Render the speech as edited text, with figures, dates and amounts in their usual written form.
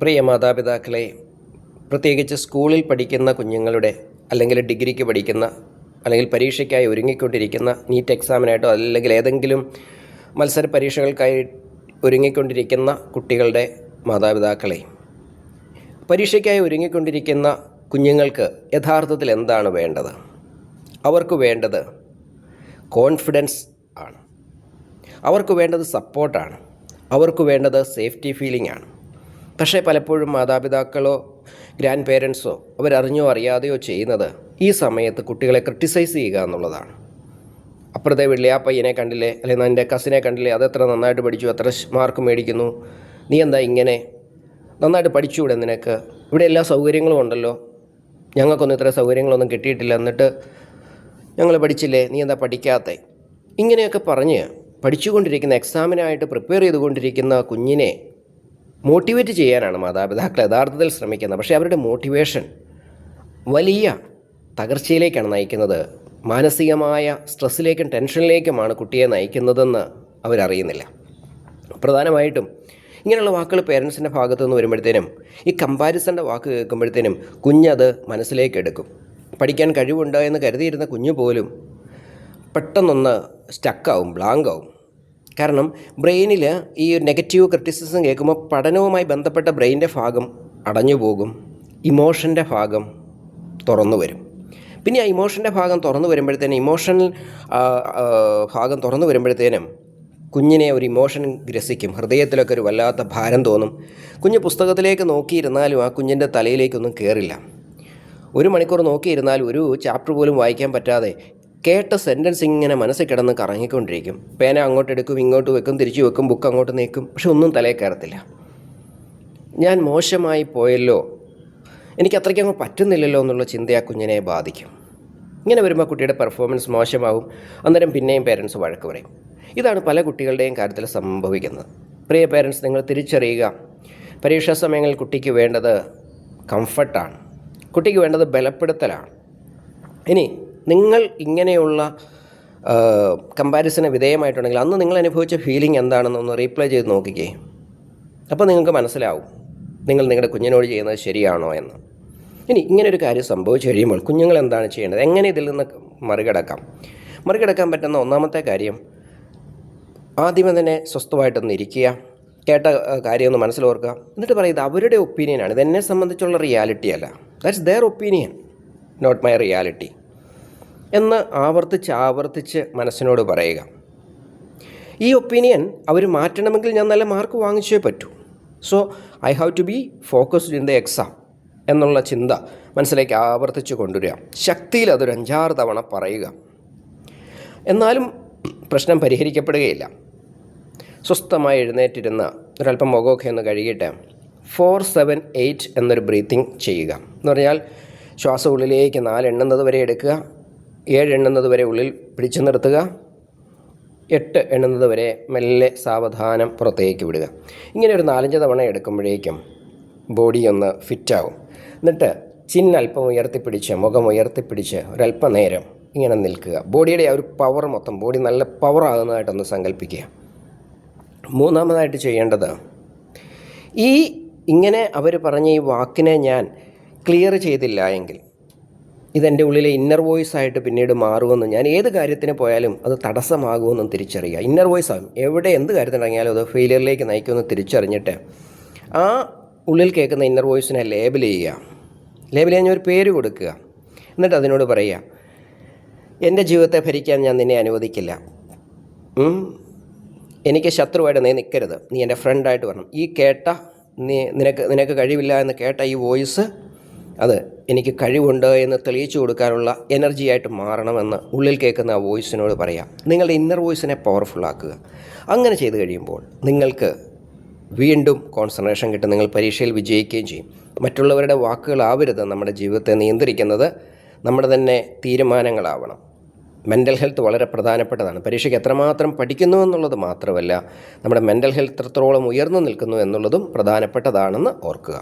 പ്രിയ മാതാപിതാക്കളെ, പ്രത്യേകിച്ച് സ്കൂളിൽ പഠിക്കുന്ന കുഞ്ഞുങ്ങളുടെ അല്ലെങ്കിൽ ഡിഗ്രിക്ക് പഠിക്കുന്ന അല്ലെങ്കിൽ പരീക്ഷയ്ക്കായി ഒരുങ്ങിക്കൊണ്ടിരിക്കുന്ന നീറ്റ് എക്സാമിനായിട്ടോ അല്ലെങ്കിൽ ഏതെങ്കിലും മത്സര പരീക്ഷകൾക്കായി ഒരുങ്ങിക്കൊണ്ടിരിക്കുന്ന കുട്ടികളുടെ മാതാപിതാക്കളെ, പരീക്ഷയ്ക്കായി ഒരുങ്ങിക്കൊണ്ടിരിക്കുന്ന കുഞ്ഞുങ്ങൾക്ക് യഥാർത്ഥത്തിൽ എന്താണ് വേണ്ടത്? അവർക്ക് വേണ്ടത് കോൺഫിഡൻസ് ആണ്. അവർക്ക് വേണ്ടത് സപ്പോർട്ടാണ്. അവർക്ക് വേണ്ടത് സേഫ്റ്റി ഫീലിംഗ് ആണ്. പക്ഷേ പലപ്പോഴും മാതാപിതാക്കളോ ഗ്രാൻഡ് പേരൻസോ അവരറിഞ്ഞോ അറിയാതെയോ ചെയ്യുന്നത് ഈ സമയത്ത് കുട്ടികളെ ക്രിട്ടിസൈസ് ചെയ്യുക എന്നുള്ളതാണ്. അപ്പുറത്തെ വീട്ടിലെ ആ പയ്യനെ കണ്ടില്ലേ, അല്ലെങ്കിൽ എൻ്റെ കസിനെ കണ്ടില്ലേ, അതെത്ര നന്നായിട്ട് പഠിച്ചു, അത്ര മാർക്ക് മേടിക്കുന്നു, നീ എന്താ ഇങ്ങനെ, നന്നായിട്ട് പഠിച്ചുകൂടെ നിനക്ക്, ഇവിടെ എല്ലാ സൗകര്യങ്ങളും ഉണ്ടല്ലോ, ഞങ്ങൾക്കൊന്നും ഇത്ര സൗകര്യങ്ങളൊന്നും കിട്ടിയിട്ടില്ല, എന്നിട്ട് ഞങ്ങൾ പഠിച്ചില്ലേ, നീ എന്താ പഠിക്കാത്തേ, ഇങ്ങനെയൊക്കെ പറഞ്ഞ് പഠിച്ചുകൊണ്ടിരിക്കുന്ന എക്സാമിനായിട്ട് പ്രിപ്പയർ ചെയ്തുകൊണ്ടിരിക്കുന്ന കുഞ്ഞിനെ മോട്ടിവേറ്റ് ചെയ്യാനാണ് മാതാപിതാക്കൾ യഥാർത്ഥത്തിൽ ശ്രമിക്കുന്നത്. പക്ഷേ അവരുടെ മോട്ടിവേഷൻ വലിയ തകർച്ചയിലേക്കാണ് നയിക്കുന്നത്. മാനസികമായ സ്ട്രെസ്സിലേക്കും ടെൻഷനിലേക്കുമാണ് കുട്ടിയെ നയിക്കുന്നതെന്ന് അവരറിയുന്നില്ല. പ്രധാനമായിട്ടും ഇങ്ങനെയുള്ള വാക്കുകൾ പേരൻസിൻ്റെ ഭാഗത്തു നിന്ന് വരുമ്പോഴത്തേനും, ഈ കമ്പാരിസൻ്റെ വാക്ക് കേൾക്കുമ്പോഴത്തേനും കുഞ്ഞത് മനസ്സിലേക്ക് എടുക്കും. പഠിക്കാൻ കഴിവുണ്ട് എന്ന് കരുതിയിരുന്ന കുഞ്ഞു പോലും പെട്ടെന്നൊന്ന് സ്റ്റക്കാവും, ബ്ലാങ്കാവും. കാരണം ബ്രെയിനിൽ ഈ നെഗറ്റീവ് ക്രിറ്റിസിസം കേൾക്കുമ്പോൾ പഠനവുമായി ബന്ധപ്പെട്ട ബ്രെയിനിൻ്റെ ഭാഗം അടഞ്ഞു പോകും, ഇമോഷൻ്റെ ഭാഗം തുറന്നു വരും. പിന്നെ ആ ഇമോഷൻ്റെ ഭാഗം തുറന്നു വരുമ്പോഴത്തേനും ഭാഗം തുറന്നു വരുമ്പോഴത്തേനും കുഞ്ഞിനെ ഒരു ഇമോഷൻ ഗ്രസിക്കും. ഹൃദയത്തിലൊക്കെ ഒരു വല്ലാത്ത ഭാരം തോന്നും. കുഞ്ഞ് പുസ്തകത്തിലേക്ക് നോക്കിയിരുന്നാലും ആ കുഞ്ഞിൻ്റെ തലയിലേക്കൊന്നും കയറില്ല. 1 മണിക്കൂർ നോക്കിയിരുന്നാലും ഒരു ചാപ്റ്റർ പോലും വായിക്കാൻ പറ്റാതെ കേട്ട സെൻറ്റൻസ് ഇങ്ങനെ മനസ്സിൽ കിടന്ന് കറങ്ങിക്കൊണ്ടിരിക്കും. പേന അങ്ങോട്ട് എടുക്കും, ഇങ്ങോട്ട് വെക്കും, തിരിച്ചു വെക്കും, ബുക്ക് അങ്ങോട്ട് നീക്കും, പക്ഷെ ഒന്നും തലയിൽ കയറത്തില്ല. ഞാൻ മോശമായി പോയല്ലോ, എനിക്ക് അത്രയ്ക്കങ്ങ് പറ്റുന്നില്ലല്ലോ എന്നുള്ള ചിന്ത ആ കുഞ്ഞിനെ ബാധിക്കും. ഇങ്ങനെ വരുമ്പോൾ കുട്ടിയുടെ പെർഫോമൻസ് മോശമാകും. അന്നേരം പിന്നെയും പേരൻസ് വഴക്ക് പറയും. ഇതാണ് പല കുട്ടികളുടെയും കാര്യത്തിൽ സംഭവിക്കുന്നത്. പ്രിയ പേരൻസ്, നിങ്ങൾ തിരിച്ചറിയുക, പരീക്ഷാ സമയങ്ങളിൽ കുട്ടിക്ക് വേണ്ടത് കംഫർട്ടാണ്, കുട്ടിക്ക് വേണ്ടത് ബലപ്പെടുത്തലാണ്. ഇനി നിങ്ങൾ ഇങ്ങനെയുള്ള കമ്പാരിസന് വിധേയമായിട്ടുണ്ടെങ്കിൽ അന്ന് നിങ്ങൾ അനുഭവിച്ച ഫീലിംഗ് എന്താണെന്നൊന്ന് റീപ്ലൈ ചെയ്ത് നോക്കിക്കേ. അപ്പോൾ നിങ്ങൾക്ക് മനസ്സിലാവും നിങ്ങൾ നിങ്ങളുടെ കുഞ്ഞിനോട് ചെയ്യുന്നത് ശരിയാണോ എന്ന്. ഇനി ഇങ്ങനൊരു കാര്യം സംഭവിച്ചു കഴിയുമ്പോൾ കുഞ്ഞുങ്ങൾ എന്താണ് ചെയ്യേണ്ടത്? എങ്ങനെ ഇതിൽ നിന്ന് മറികടക്കാൻ പറ്റുന്ന ഒന്നാമത്തെ കാര്യം, ആദ്യമേ തന്നെ സ്വസ്ഥമായിട്ടൊന്ന് ഇരിക്കുക, കേട്ട കാര്യം ഒന്ന് മനസ്സിലോർക്കുക, എന്നിട്ട് പറയുന്നത് അവരുടെ ഒപ്പീനിയനാണ്, ഇതെന്നെ സംബന്ധിച്ചുള്ള റിയാലിറ്റി അല്ല, that's their opinion, not my reality എന്ന് ആവർത്തിച്ച് മനസ്സിനോട് പറയുക. ഈ ഒപ്പീനിയൻ അവർ മാറ്റണമെങ്കിൽ ഞാൻ നല്ല മാർക്ക് വാങ്ങിച്ചേ പറ്റൂ. So I have to be focused in the exam എന്നുള്ള ചിന്ത മനസ്സിലേക്ക് ആവർത്തിച്ച് കൊണ്ടുവരിക. ശക്തിയിൽ അതൊരു 5-6 തവണ പറയുക. എന്നാലും പ്രശ്നം പരിഹരിക്കപ്പെടുകയില്ല. സ്വസ്ഥമായി എഴുന്നേറ്റിരുന്ന് ഒരല്പം മുഖമൊക്കെ ഒന്ന് കഴുകിയിട്ട് 4-7-8 എന്നൊരു ബ്രീത്തിങ് ചെയ്യുക. എന്ന് പറഞ്ഞാൽ ശ്വാസം ഉള്ളിലേക്ക് 4 എണ്ണുന്നത് വരെ എടുക്കുക, 7 എണ്ണുന്നത് വരെ ഉള്ളിൽ പിടിച്ചു നിർത്തുക, 8 എണ്ണുന്നത് വരെ മെല്ലെ സാവധാനം പുറത്തേക്ക് വിടുക. ഇങ്ങനെ ഒരു 4-5 തവണ എടുക്കുമ്പോഴേക്കും ബോഡി ഒന്ന് ഫിറ്റാവും. എന്നിട്ട് ചിന്നൽപ്പം ഉയർത്തിപ്പിടിച്ച്, മുഖം ഉയർത്തിപ്പിടിച്ച് ഒരല്പം നേരം ഇങ്ങനെ നിൽക്കുക. ബോഡിയുടെ ആ ഒരു പവർ മൊത്തം, ബോഡി നല്ല പവറാകുന്നതായിട്ടൊന്ന് സങ്കല്പിക്കുക. മൂന്നാമതായിട്ട് ചെയ്യേണ്ടത്, ഇങ്ങനെ അവർ പറഞ്ഞ ഈ വാക്കിനെ ഞാൻ ക്ലിയർ ചെയ്തില്ല എങ്കിൽ ഇതെൻ്റെ ഉള്ളിലെ ഇന്നർ വോയിസ് ആയിട്ട് പിന്നീട് മാറുമെന്ന്, ഞാൻ ഏത് കാര്യത്തിന് പോയാലും അത് തടസ്സമാകുമെന്നും തിരിച്ചറിയുക. ഇന്നർ വോയിസ് ആകും, എവിടെ എന്ത് കാര്യത്തിനിറങ്ങിയാലും അത് ഫെയിലിയറിലേക്ക് നയിക്കുമെന്ന് തിരിച്ചറിഞ്ഞിട്ട് ആ ഉള്ളിൽ കേൾക്കുന്ന ഇന്നർ വോയിസിനെ ലേബൽ ചെയ്യാൻ ഒരു പേര് കൊടുക്കുക. എന്നിട്ട് അതിനോട് പറയുക, എൻ്റെ ജീവിതത്തെ ഭരിക്കാൻ ഞാൻ നിന്നെ അനുവദിക്കില്ല, എനിക്ക് ശത്രുവായിട്ട് നീ നിൽക്കരുത്, നീ എൻ്റെ ഫ്രണ്ടായിട്ട് വരണം. ഈ കേട്ട നിനക്ക് കഴിവില്ല എന്ന് കേട്ട ഈ വോയിസ് അത് എനിക്ക് കഴിവുണ്ട് എന്ന് തെളിയിച്ചു കൊടുക്കാനുള്ള എനർജിയായിട്ട് മാറണമെന്ന് ഉള്ളിൽ കേൾക്കുന്ന ആ വോയിസിനോട് പറയാം. നിങ്ങളുടെ ഇന്നർ വോയിസിനെ പവർഫുള്ളാക്കുക. അങ്ങനെ ചെയ്ത് കഴിയുമ്പോൾ നിങ്ങൾക്ക് വീണ്ടും കോൺസെൻട്രേഷൻ കിട്ടും, നിങ്ങൾ പരീക്ഷയിൽ വിജയിക്കുകയും ചെയ്യും. മറ്റുള്ളവരുടെ വാക്കുകളാവരുത് നമ്മുടെ ജീവിതത്തെ നിയന്ത്രിക്കുന്നത്, നമ്മുടെ തന്നെ തീരുമാനങ്ങളാവണം. മെൻ്റൽ ഹെൽത്ത് വളരെ പ്രധാനപ്പെട്ടതാണ്. പരീക്ഷയ്ക്ക് എത്രമാത്രം പഠിക്കുന്നു എന്നുള്ളത് മാത്രമല്ല, നമ്മുടെ മെൻ്റൽ ഹെൽത്ത് എത്രത്തോളം ഉയർന്നു നിൽക്കുന്നു എന്നുള്ളതും പ്രധാനപ്പെട്ടതാണെന്ന് ഓർക്കുക.